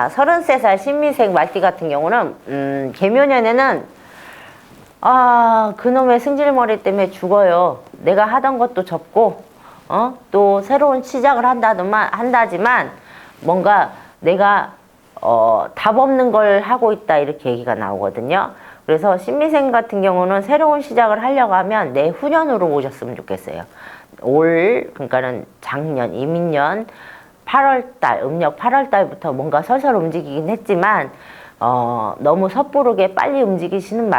자, 33살 신미생 말띠 같은 경우는 개묘년에는 그놈의 승질머리 때문에 죽어요. 내가 하던 것도 접고 또 새로운 시작을 한다지만 뭔가 내가 답 없는 걸 하고 있다, 이렇게 얘기가 나오거든요. 그래서 신미생 같은 경우는 새로운 시작을 하려고 하면 내후년으로 오셨으면 좋겠어요. 그러니까는 작년, 이민년 8월달, 음력 8월달부터 뭔가 설설 움직이긴 했지만 너무 섣부르게 빨리 움직이시지는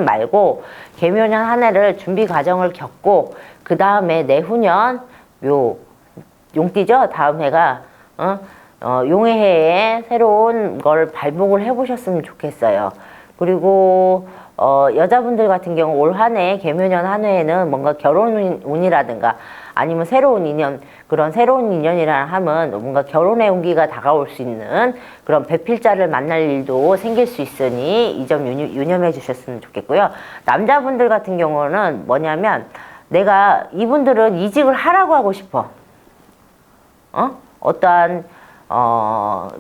말고 개묘년 한 해를 준비 과정을 겪고 그 다음에 내후년 용띠죠? 다음 해가 용의 해에 새로운 걸 발복을 해보셨으면 좋겠어요. 그리고 여자분들 같은 경우 올 한 해, 개묘년 한 해에는 뭔가 결혼운이라든가 아니면 새로운 인연, 그런 새로운 인연이라 하면 뭔가 결혼의 운기가 다가올 수 있는 그런 배필자를 만날 일도 생길 수 있으니 이 점 유념해 주셨으면 좋겠고요. 남자분들 같은 경우는 뭐냐면 이분들은 이직을 하라고 하고 싶어. 어떠한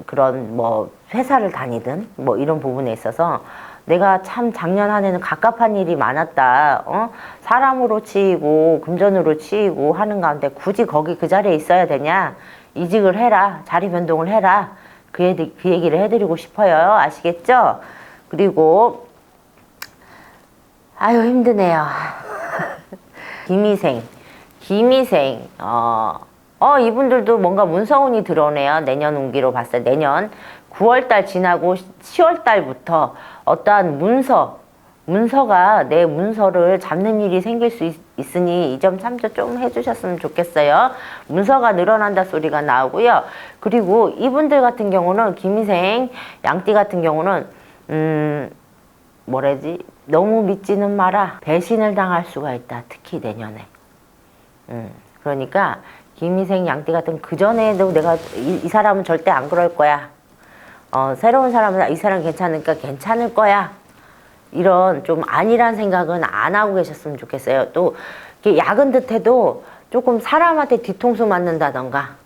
그런 회사를 다니든 이런 부분에 있어서 내가 참 작년 한 해는 갑갑한 일이 많았다. 사람으로 치이고 금전으로 치이고 하는 가운데 굳이 거기 그 자리에 있어야 되냐? 이직을 해라. 자리 변동을 해라. 그 얘기를 해드리고 싶어요. 아시겠죠? 그리고 아유 힘드네요. 김희생 이분들도 뭔가 문서운이 들어오네요. 내년 운기로 봤을 때 내년 9월달 지나고 10월달부터 어떠한 문서가 내 문서를 잡는 일이 생길 수 있으니 이 점 참조 좀 해주셨으면 좋겠어요. 문서가 늘어난다 소리가 나오고요. 그리고 이분들 같은 경우는 김희생 양띠 같은 경우는 너무 믿지는 마라. 배신을 당할 수가 있다. 특히 내년에. 그러니까 김희생 양띠 같은 그전에도 내가 이 사람은 절대 안 그럴 거야. 새로운 사람은 이 사람 괜찮으니까 괜찮을 거야. 이런 좀 아니란 생각은 안 하고 계셨으면 좋겠어요. 또 이렇게 약은 듯해도 조금 사람한테 뒤통수 맞는다던가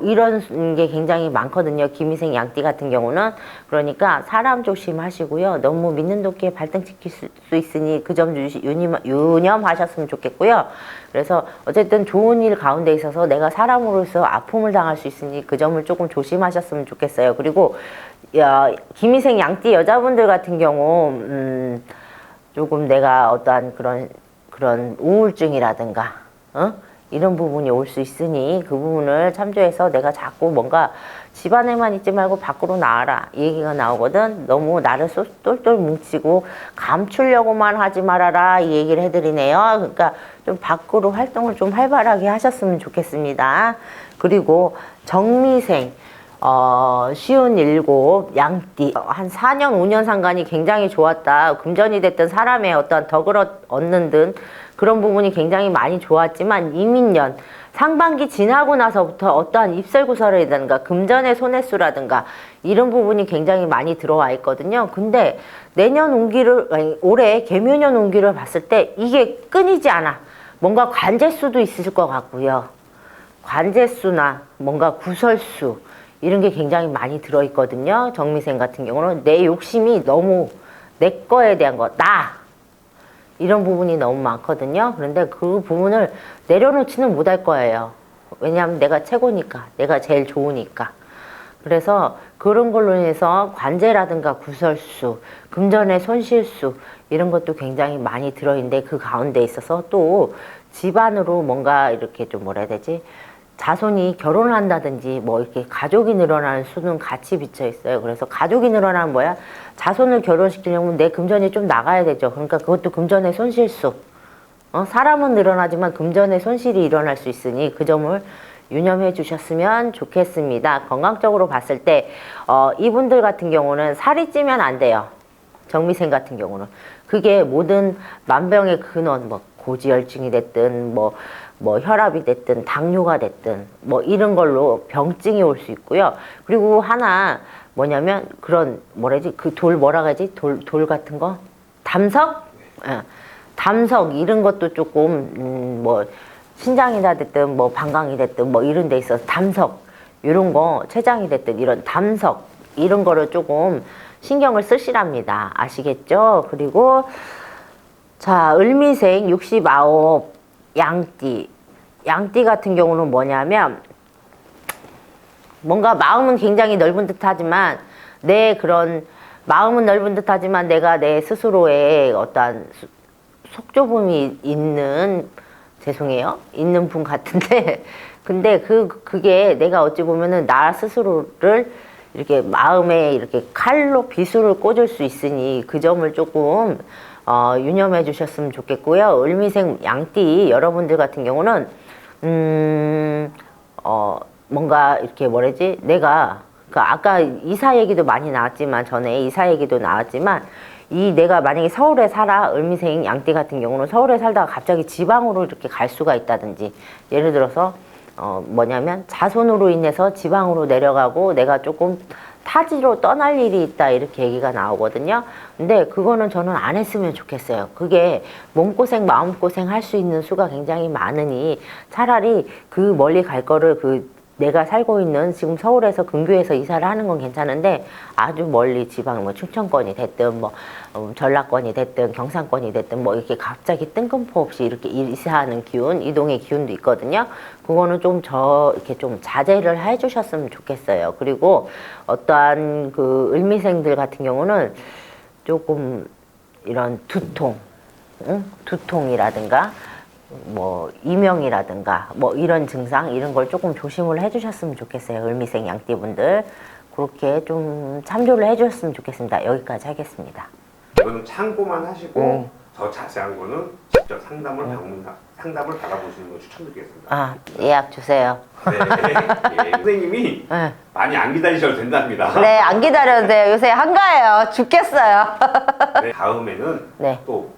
이런 게 굉장히 많거든요. 김희생 양띠 같은 경우는. 그러니까 사람 조심하시고요. 너무 믿는 도끼에 발등 찍힐 수 있으니 그 점 유념하셨으면 좋겠고요. 그래서 어쨌든 좋은 일 가운데 있어서 내가 사람으로서 아픔을 당할 수 있으니 그 점을 조금 조심하셨으면 좋겠어요. 그리고 김희생 양띠 여자분들 같은 경우 조금 내가 어떠한 그런 우울증이라든가 이런 부분이 올 수 있으니 그 부분을 참조해서 내가 자꾸 뭔가 집안에만 있지 말고 밖으로 나와라, 이 얘기가 나오거든. 너무 나를 똘똘 뭉치고 감추려고만 하지 말아라, 이 얘기를 해드리네요. 그러니까 좀 밖으로 활동을 좀 활발하게 하셨으면 좋겠습니다. 그리고 정미생 쉬운 일곱 양띠 한 4년 5년 상간이 굉장히 좋았다. 금전이 됐든 사람의 어떤 덕을 얻는 등 그런 부분이 굉장히 많이 좋았지만 이민년 상반기 지나고 나서부터 어떠한 입설구설이라든가 금전의 손해수라든가 이런 부분이 굉장히 많이 들어와 있거든요. 근데 올해 개묘년 운기를 봤을 때 이게 끊이지 않아. 뭔가 관제수도 있을 것 같고요. 관제수나 뭔가 구설수 이런 게 굉장히 많이 들어있거든요. 정미생 같은 경우는 내 욕심이 너무 내 거에 대한 이런 부분이 너무 많거든요. 그런데 그 부분을 내려놓지는 못할 거예요. 왜냐하면 내가 최고니까, 내가 제일 좋으니까. 그래서 그런 걸로 인해서 관제라든가 구설수, 금전의 손실수 이런 것도 굉장히 많이 들어있는데 그 가운데 있어서 또 집안으로 뭔가 이렇게 좀 자손이 결혼을 한다든지 이렇게 가족이 늘어나는 수는 같이 비쳐 있어요. 그래서 가족이 늘어나는 뭐야? 자손을 결혼시키려면 내 금전이 좀 나가야 되죠. 그러니까 그것도 금전의 손실수. 사람은 늘어나지만 금전의 손실이 일어날 수 있으니 그 점을 유념해 주셨으면 좋겠습니다. 건강적으로 봤을 때 이분들 같은 경우는 살이 찌면 안 돼요. 정미생 같은 경우는. 그게 모든 만병의 근원, 고지혈증이 됐든 혈압이 됐든 당뇨가 됐든 이런 걸로 병증이 올 수 있고요. 그리고 하나 뭐냐면 그런 그 돌 돌 같은 거? 담석? 담석 이런 것도 조금 신장이나 됐든 방광이 됐든 이런 데 있어서 담석 이런 거 췌장이 됐든 이런 담석 이런 거를 조금 신경을 쓰시랍니다. 아시겠죠? 그리고 자, 을미생 69 양띠. 양띠 같은 경우는 뭐냐면 뭔가 마음은 굉장히 넓은 듯하지만 내 그런 마음은 넓은 듯하지만 내가 내 스스로의 어떠한 속좁음이 있는 죄송해요 있는 분 같은데 근데 그게 내가 어찌 보면은 나 스스로를 이렇게 마음에 이렇게 칼로 비수를 꽂을 수 있으니 그 점을 조금 유념해 주셨으면 좋겠고요. 을미생 양띠 여러분들 같은 경우는 뭔가 이렇게 뭐라지 내가 그 아까 이사 얘기도 많이 나왔지만 전에 이사 얘기도 나왔지만 이 내가 만약에 서울에 살아 을미생 양띠 같은 경우는 서울에 살다가 갑자기 지방으로 이렇게 갈 수가 있다든지 예를 들어서 뭐냐면 자손으로 인해서 지방으로 내려가고 내가 조금 타지로 떠날 일이 있다 이렇게 얘기가 나오거든요. 근데 그거는 저는 안 했으면 좋겠어요. 그게 몸고생 마음고생 할 수 있는 수가 굉장히 많으니 차라리 그 멀리 갈 거를 내가 살고 있는 지금 서울에서 근교에서 이사를 하는 건 괜찮은데 아주 멀리 지방 뭐 충청권이 됐든 뭐 전라권이 됐든 경상권이 됐든 뭐 이렇게 갑자기 뜬금포 없이 이렇게 이사하는 기운 이동의 기운도 있거든요. 그거는 좀 이렇게 좀 자제를 해 주셨으면 좋겠어요. 그리고 어떠한 그 을미생들 같은 경우는 조금 이런 두통 두통이라든가 뭐 이명이라든가 뭐 이런 증상 이런 걸 조금 조심을 해주셨으면 좋겠어요. 을미생 양띠분들 그렇게 좀 참조를 해주셨으면 좋겠습니다. 여기까지 하겠습니다. 이거는 참고만 하시고 더 자세한 거는 직접 상담을 받아보시는 걸 추천드리겠습니다. 아 예약 주세요. 네, 예, 선생님이 네. 많이 안 기다리셔도 된답니다. 네, 안 기다려도 돼요. 요새 한가해요. 죽겠어요. 네, 다음에는 네. 또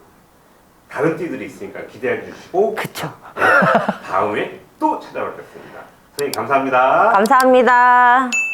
다른 띠들이 있으니까 기대해 주시고 그쵸. 다음에 또 찾아뵙겠습니다. 선생님 감사합니다. 감사합니다.